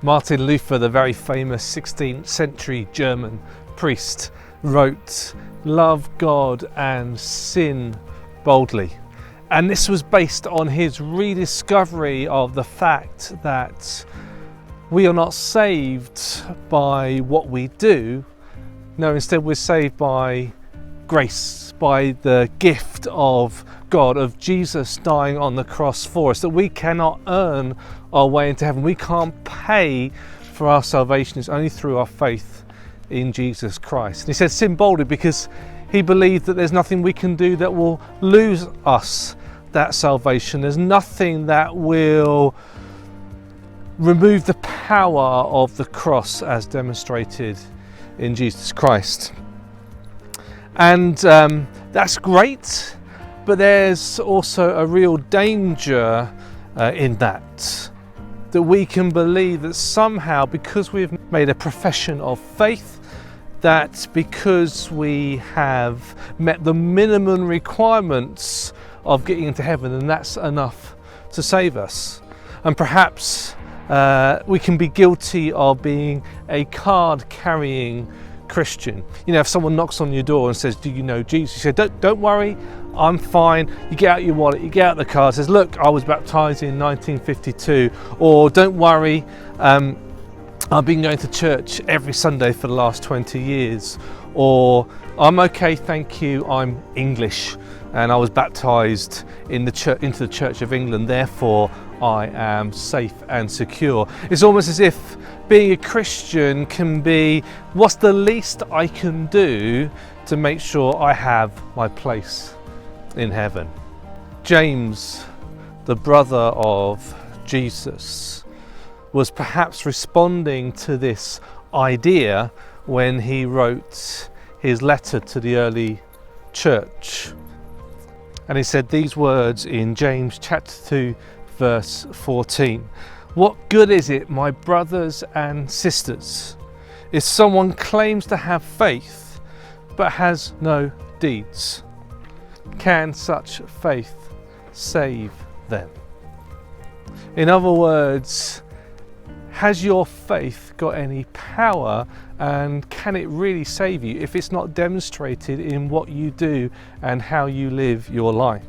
Martin Luther, the very famous 16th century German priest, wrote, "Love God and sin boldly." And this was based on his rediscovery of the fact that we are not saved by what we do. No, instead we're saved by grace, by the gift of God, of Jesus dying on the cross for us, that we cannot earn our way into heaven. We can't pay for our salvation. It's only through our faith in Jesus Christ. And he said sin boldly because he believed that there's nothing we can do that will lose us that salvation. There's nothing that will remove the power of the cross as demonstrated in Jesus Christ. And that's great, but there's also a real danger in that we can believe that somehow, because we've made a profession of faith, that because we have met the minimum requirements of getting into heaven, and that's enough to save us. And perhaps we can be guilty of being a card-carrying Christian. You know, if someone knocks on your door and says, "Do you know Jesus?" You say, don't worry, I'm fine. You get out your wallet, you get out the card, says, "Look, I was baptised in 1952." Or, "Don't worry, I've been going to church every Sunday for the last 20 years. Or, "I'm okay, thank you, I'm English and I was baptised in the church, into the Church of England, therefore I am safe and secure." It's almost as if being a Christian can be, what's the least I can do to make sure I have my place in heaven? James, the brother of Jesus, was perhaps responding to this idea when he wrote his letter to the early church. And he said these words in James chapter 2, verse 14. "What good is it, my brothers and sisters, if someone claims to have faith but has no deeds? Can such faith save them?" In other words, has your faith got any power, and can it really save you if it's not demonstrated in what you do and how you live your life?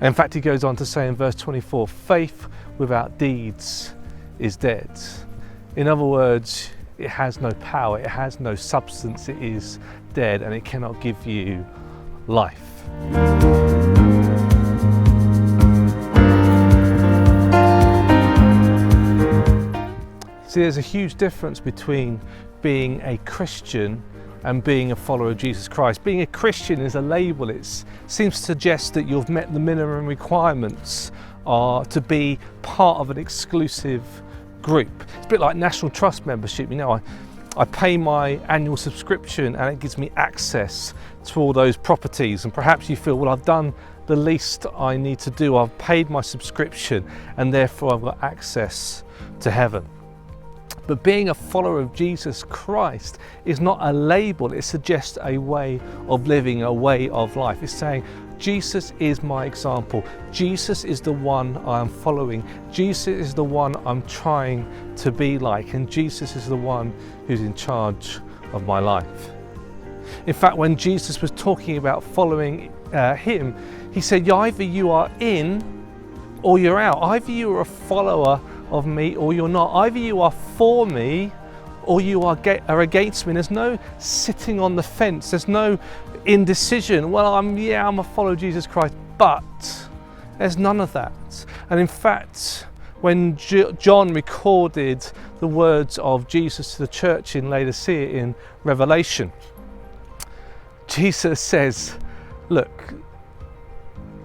In fact, he goes on to say in verse 24, "Faith without deeds is dead." In other words, it has no power, it has no substance, it is dead, and it cannot give you life. See, there's a huge difference between being a Christian and being a follower of Jesus Christ. Being a Christian is a label. It seems to suggest that you've met the minimum requirements to be part of an exclusive group. It's a bit like National Trust membership. You know, I pay my annual subscription and it gives me access to all those properties. And perhaps you feel, well, I've done the least I need to do. I've paid my subscription and therefore I've got access to heaven. But being a follower of Jesus Christ is not a label, it suggests a way of living, a way of life. It's saying, Jesus is my example. Jesus is the one I am following. Jesus is the one I'm trying to be like. And Jesus is the one who's in charge of my life. In fact, when Jesus was talking about following him, he said, either you are in or you're out. Either you are a follower of me or you're not. Either you are for me or you are against me. There's no sitting on the fence. There's no indecision. Well, I'm a follower of Jesus Christ, but there's none of that. And in fact, when John recorded the words of Jesus to the church in Laodicea in Revelation, Jesus says, look,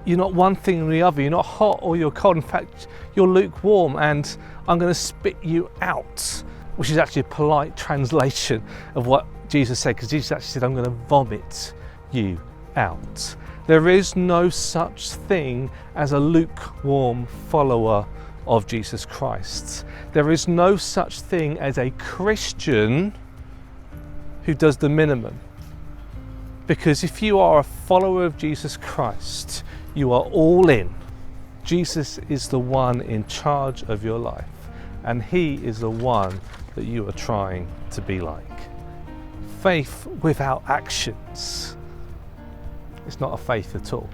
you're not one thing or the other. You're not hot or you're cold. In fact, you're lukewarm, and I'm going to spit you out, which is actually a polite translation of what Jesus said, because Jesus actually said, I'm going to vomit you out. There is no such thing as a lukewarm follower of Jesus Christ. There is no such thing as a Christian who does the minimum. Because if you are a follower of Jesus Christ, you are all in. Jesus is the one in charge of your life. and He is the one that you are trying to be like. Faith without actions, it's not a faith at all.